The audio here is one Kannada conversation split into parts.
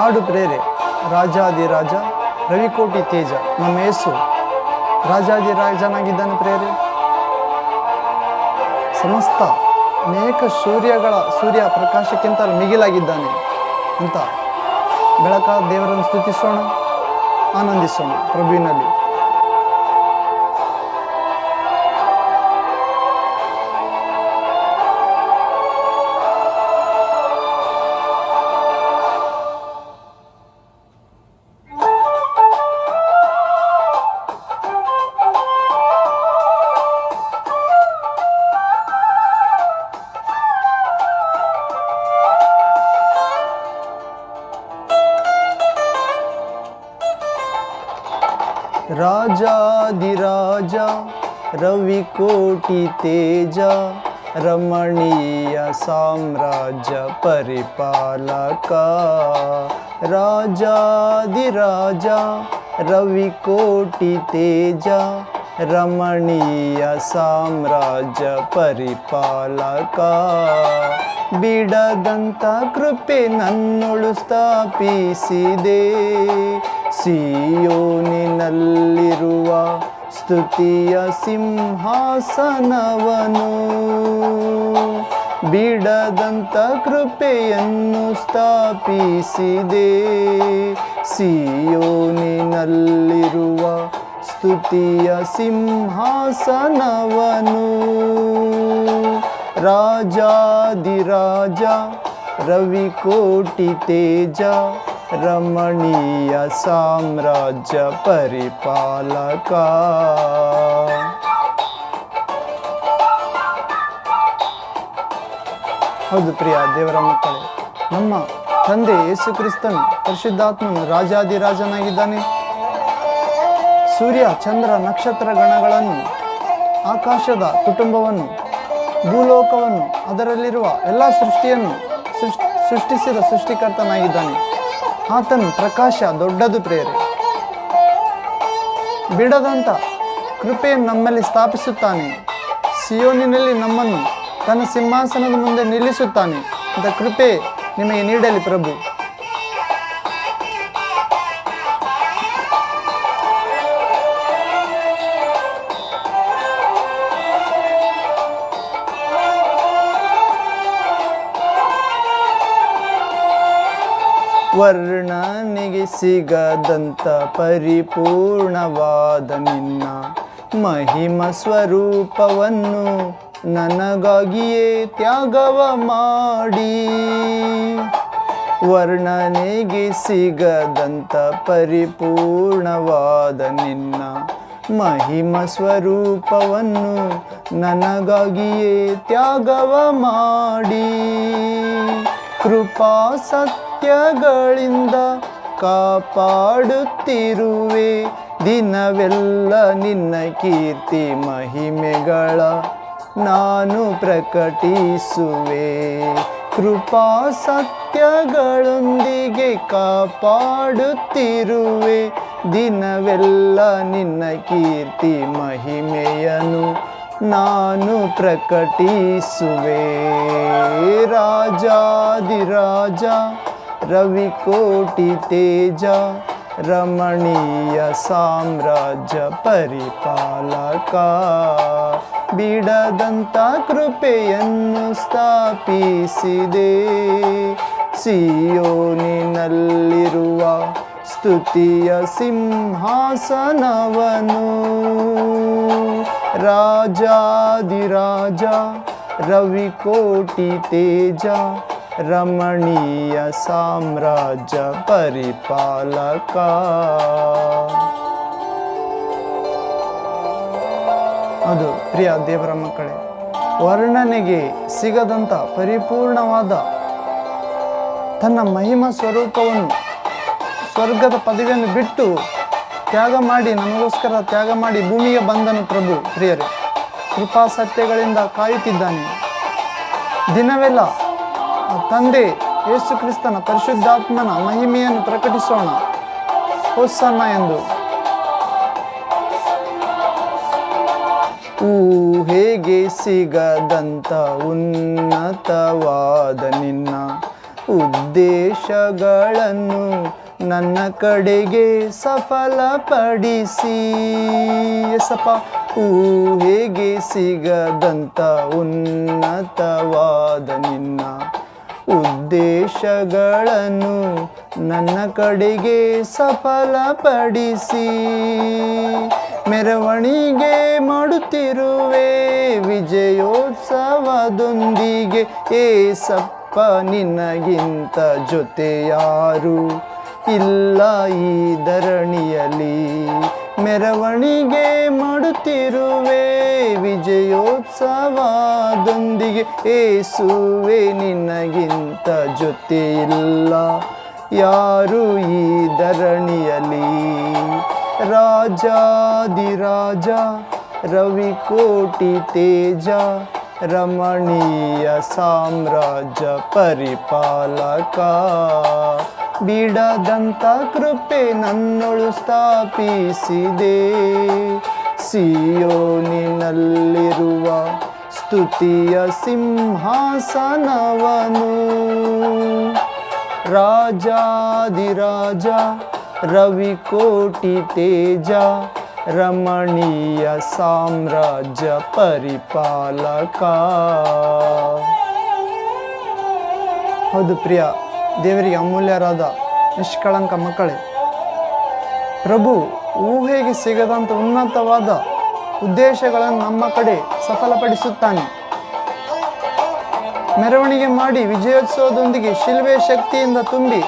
ಹಾಡು ಪ್ರೇರೆ. ರಾಜಾದಿರಾಜ ರವಿಕೋಟಿ ತೇಜ. ನಮ್ಮ ಯೇಸು ರಾಜಾದಿರಾಜನಾಗಿದ್ದಾನೆ ಪ್ರೇರೆ. ಸಮಸ್ತ ಅನೇಕ ಸೂರ್ಯ ಪ್ರಕಾಶಕ್ಕಿಂತ ಮಿಗಿಲಾಗಿದ್ದಾನೆ ಅಂತ ಬೆಳಕಾದ ದೇವರನ್ನು ಸ್ತುತಿಸೋಣ, ಆನಂದಿಸೋಣ ಪ್ರಭುವಿನಲ್ಲಿ. ರಾಜಾದಿರಾಜ ರವಿಕೋಟಿ ತೇಜ ರಮಣೀಯ ಸಾಮ್ರಾಜ್ಯ ಪರಿಪಾಲಕ. ರಾಜಾದಿರಾಜ ರವಿಕೋಟಿ ತೇಜ ರಮಣೀಯ ಸಾಮ್ರಾಜ್ಯ ಪರಿಪಾಲಕ. ಬಿಡದಂತ ಕೃಪೆ ನನ್ನೊಳು ಸ್ಥಾಪಿಸಿದೆ, ಸಿಯೋನಿನಲ್ಲಿರುವ ಸ್ತುತಿಯ ಸಿಂಹಾಸನವನು. ಬಿಡದಂತ ಕೃಪೆಯನ್ನು ಸ್ಥಾಪಿಸಿದೆ, ಸಿಯೋನಿನಲ್ಲಿರುವ ಸ್ತುತಿಯ ಸಿಂಹಾಸನವನು. ರಾಜಾದಿರಾಜ ರವಿಕೋಟಿ ತೇಜ ರಮಣೀಯ ಸಾಮ್ರಾಜ್ಯ ಪರಿಪಾಲಕ. ಹೌದು ಪ್ರಿಯ ದೇವರ ಮಕ್ಕಳೇ, ನಮ್ಮ ತಂದೆ ಯೇಸು ಕ್ರಿಸ್ತನು ಪರಿಶುದ್ಧಾತ್ಮನು ರಾಜಾದಿರಾಜನಾಗಿದ್ದಾನೆ. ಸೂರ್ಯ ಚಂದ್ರ ನಕ್ಷತ್ರ ಗಣಗಳನ್ನು, ಆಕಾಶದ ಕುಟುಂಬವನ್ನು, ಭೂಲೋಕವನ್ನು, ಅದರಲ್ಲಿರುವ ಎಲ್ಲ ಸೃಷ್ಟಿಯನ್ನು ಸೃಷ್ಟಿಸಿದ ಸೃಷ್ಟಿಕರ್ತನಾಗಿದ್ದಾನೆ. ಆತನು ಪ್ರಕಾಶ ದೊಡ್ಡದು ಪ್ರೇರೆ. ಬಿಡದಂತ ಕೃಪೆಯನ್ನು ನಮ್ಮಲ್ಲಿ ಸ್ಥಾಪಿಸುತ್ತಾನೆ, ಸಿಯೋನಿನಲ್ಲಿ ನಮ್ಮನ್ನು ತನ್ನ ಸಿಂಹಾಸನದ ಮುಂದೆ ನಿಲ್ಲಿಸುತ್ತಾನೆ. ಅಂತ ಕೃಪೆ ನಿಮಗೆ ನೀಡಲಿ ಪ್ರಭು. ವರ್ಣನೆಗೆ ಸಿಗದಂತ ಪರಿಪೂರ್ಣವಾದ ನಿನ್ನ ಮಹಿಮ ಸ್ವರೂಪವನ್ನು ನನಗಾಗಿಯೇ ತ್ಯಾಗವ ಮಾಡಿ. ವರ್ಣನೆಗೆ ಸಿಗದಂತ ಪರಿಪೂರ್ಣವಾದ ನಿನ್ನ ಮಹಿಮ ಸ್ವರೂಪವನ್ನು ನನಗಾಗಿಯೇ ತ್ಯಾಗವ ಮಾಡಿ. ಕೃಪಾ ಸತ್ಯಗಳಿಂದ ಕಾಪಾಡುತ್ತಿರುವೆ, ದಿನವೆಲ್ಲ ನಿನ್ನ ಕೀರ್ತಿ ಮಹಿಮೆಗಳ ನಾನು ಪ್ರಕಟಿಸುವೆ. ಕೃಪಾ ಸತ್ಯಗಳೊಂದಿಗೆ ಕಾಪಾಡುತ್ತಿರುವೆ, ದಿನವೆಲ್ಲ ನಿನ್ನ ಕೀರ್ತಿ ಮಹಿಮೆಯನ್ನು ನಾನು ಪ್ರಕಟಿಸುವೆ. ರಾಜಾದಿರಾಜ ರವಿಕೋಟಿ ತೇಜ ರಮಣೀಯ ಸಾಮ್ರಾಜ್ಯ ಪರಿಪಾಲಕ. ಬಿಡದಂತ ಕೃಪೆಯನ್ನು ಸ್ಥಾಪಿಸಿದೆ, ಸಿಯೋನಿನಲ್ಲಿರುವ ಸ್ತುತಿಯ ಸಿಂಹಾಸನವನು. ರಾಜಾದಿರಾಜ ರವಿಕೋಟಿ ತೇಜ ರಮಣೀಯ ಸಾಮ್ರಾಜ್ಯ ಪರಿಪಾಲಕ. ಅದು ಪ್ರಿಯ ದೇವರ ಮಕ್ಕಳೇ, ವರ್ಣನೆಗೆ ಸಿಗದಂತ ಪರಿಪೂರ್ಣವಾದ ತನ್ನ ಮಹಿಮಾ ಸ್ವರೂಪವನ್ನು, ಸ್ವರ್ಗದ ಪದವಿಯನ್ನು ಬಿಟ್ಟು ತ್ಯಾಗ ಮಾಡಿ, ನಮಗೋಸ್ಕರ ತ್ಯಾಗ ಮಾಡಿ ಭೂಮಿಗೆ ಬಂದನು ಪ್ರಭು. ಪ್ರಿಯರೇ, ಕೃಪಾ ಸತ್ಯಗಳಿಂದ ಕಾಯುತ್ತಿದ್ದಾನೆ. ದಿನವೆಲ್ಲ ತಂದೆ ಯೇಸು ಕ್ರಿಸ್ತನ ಪರಿಶುದ್ಧಾತ್ಮನ ಮಹಿಮೆಯನ್ನು ಪ್ರಕಟಿಸೋಣ, ಹೋಸನ್ನ ಎಂದು. ಊಹೆಗೆ ಸಿಗದಂತ ಉನ್ನತವಾದ ನಿನ್ನ ಉದ್ದೇಶಗಳನ್ನು ನನ್ನ ಕಡೆಗೆ ಸಫಲಪಡಿಸಿ. ಎಸಪ್ಪ, ಊಹೆಗೆ ಸಿಗದಂಥ ಉನ್ನತವಾದ ನಿನ್ನ ಉದ್ದೇಶಗಳನ್ನು ನನ್ನ ಕಡೆಗೆ ಸಫಲಪಡಿಸಿ. ಮೆರವಣಿಗೆ ಮಾಡುತ್ತಿರುವೆ ವಿಜಯೋತ್ಸವದೊಂದಿಗೆ. ಏಸಪ್ಪ, ನಿನಗಿಂತ ಜೊತೆ ಯಾರು ಇಲ್ಲ ಈ ಧರಣಿಯಲ್ಲಿ. ಮೆರವಣಿಗೆ ಮಾಡುತ್ತಿರುವೆ ವಿಜಯೋತ್ಸವದೊಂದಿಗೆ. ಏಸುವೆ, ನಿನಗಿಂತ ಜೊತೆ ಇಲ್ಲ ಯಾರು ಈ ಧರಣಿಯಲ್ಲಿ. ರಾಜಾದಿರಾಜ, ರವಿಕೋಟಿ ತೇಜ, ರಮಣೀಯ ಸಾಮ್ರಾಜ್ಯ ಪರಿಪಾಲಕ. ಬಿಡದಂಥ ಕೃಪೆ ನನ್ನೊಳು ಸ್ಥಾಪಿಸಿದೆ. ಸಿಯೋನಿನಲ್ಲಿರುವ ಸ್ತುತಿಯ ಸಿಂಹಾಸನವನು. ರಾಜಾದಿರಾಜ, ರವಿಕೋಟಿ ತೇಜ, ರಮಣೀಯ ಸಾಮ್ರಾಜ್ಯ ಪರಿಪಾಲಕ. ಹೌದು ಪ್ರಿಯ ದೇವರಿಗೆ ಅಮೂಲ್ಯರಾದ ನಿಷ್ಕಳಂಕ ಮಕ್ಕಳೇ, ಪ್ರಭು ಊಹೆಗೆ ಸಿಗದಂಥ ಉನ್ನತವಾದ ಉದ್ದೇಶಗಳನ್ನು ನಮ್ಮ ಕಡೆ ಸಫಲಪಡಿಸುತ್ತಾನೆ. ಮೆರವಣಿಗೆ ಮಾಡಿ ವಿಜಯೋತ್ಸವದೊಂದಿಗೆ ಶಿಲ್ಬೆ ಶಕ್ತಿಯಿಂದ ತುಂಬಿ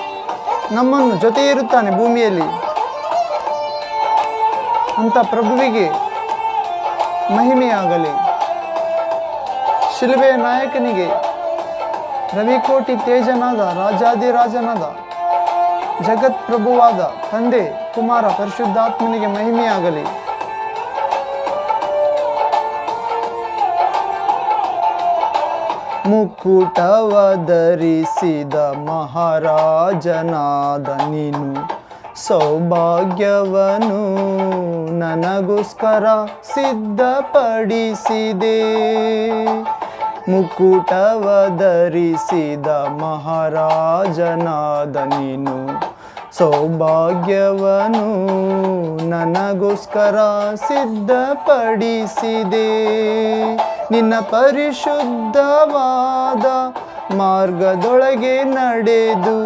ನಮ್ಮನ್ನು ಜೊತೆ ಇರುತ್ತಾನೆ ಭೂಮಿಯಲ್ಲಿ. ಅಂತ ಪ್ರಭುವಿಗೆ ಮಹಿಮೆಯಾಗಲಿ. ಶಿಲುಬೆಯ ನಾಯಕನಿಗೆ, ರವಿಕೋಟಿ ತೇಜನಾದ ರಾಜಾದಿರಾಜನಾದ ಜಗತ್ ಪ್ರಭುವಾದ ತಂದೆ ಕುಮಾರ ಪರಿಶುದ್ಧಾತ್ಮನಿಗೆ ಮಹಿಮೆಯಾಗಲಿ. ಮುಕುಟವ ಧರಿಸಿದ ಮಹಾರಾಜನಾದ ನೀನು ಸೌಭಾಗ್ಯವನ್ನು ನನಗೋಸ್ಕರ ಸಿದ್ಧಪಡಿಸಿದೆ. ಮುಕುಟವ ಧರಿಸಿದ ಮಹಾರಾಜನಾದ ನೀನು ಸೌಭಾಗ್ಯವನ್ನು ನನಗೋಸ್ಕರ ಸಿದ್ಧಪಡಿಸಿದೆ. ನಿನ್ನ ಪರಿಶುದ್ಧವಾದ ಮಾರ್ಗದೊಳಗೆ ನಡೆದು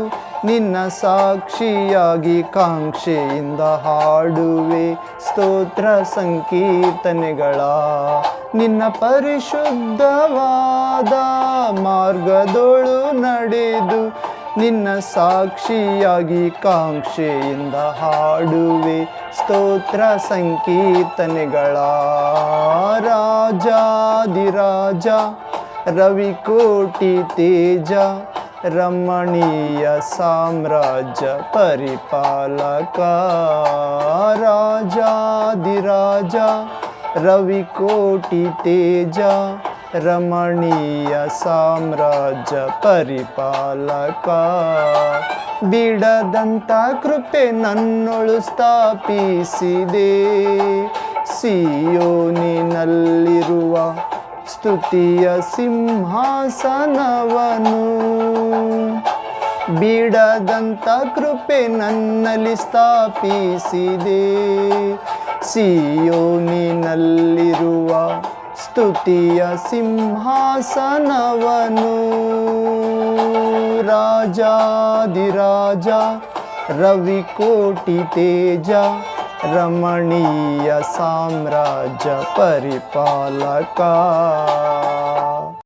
ನಿನ್ನ ಸಾಕ್ಷಿಯಾಗಿ ಕಾಂಕ್ಷೆಯಿಂದ ಹಾಡುವೆ ಸ್ತೋತ್ರ ಸಂಕೀರ್ತನೆಗಳ. ನಿನ್ನ ಪರಿಶುದ್ಧವಾದ ಮಾರ್ಗದೊಳು ನಡೆದು ನಿನ್ನ ಸಾಕ್ಷಿಯಾಗಿ ಕಾಂಕ್ಷೆಯಿಂದ ಹಾಡುವೆ ಸ್ತೋತ್ರ ಸಂಕೀರ್ತನೆಗಳ. ರಾಜಾದಿರಾಜ, ರವಿಕೋಟಿ ತೇಜ, ರಮಣೀಯ ಸಾಮ್ರಾಜ್ಯ ಪರಿಪಾಲಕ. ರಾಜಾದಿರಾಜ, ರವಿಕೋಟಿ ತೇಜ, ರಮಣೀಯ ಸಾಮ್ರಾಜ್ಯ ಪರಿಪಾಲಕ. ಬಿಡದಂಥ ಕೃಪೆ ನನ್ನೊಳು ಸ್ಥಾಪಿಸಿದೆ. ಸಿಯೋನಿನಲ್ಲಿರುವ ಸ್ತುತಿಯ ಸಿಂಹಾಸನವನು. ಬಿಡದಂಥ ಕೃಪೆ ನನ್ನಲ್ಲಿ ಸ್ಥಾಪಿಸಿದೆ. ಸಿಯೋನಿನಲ್ಲಿರುವ ಸ್ತುತಿಯ ಸಿಂಹಾಸನವನು. ರಾಜಾದಿರಾಜ, ರವಿಕೋಟಿ ತೇಜ, ರಮಣೀಯ ಸಾಮ್ರಾಜ್ಯ ಪರಿಪಾಲಕ.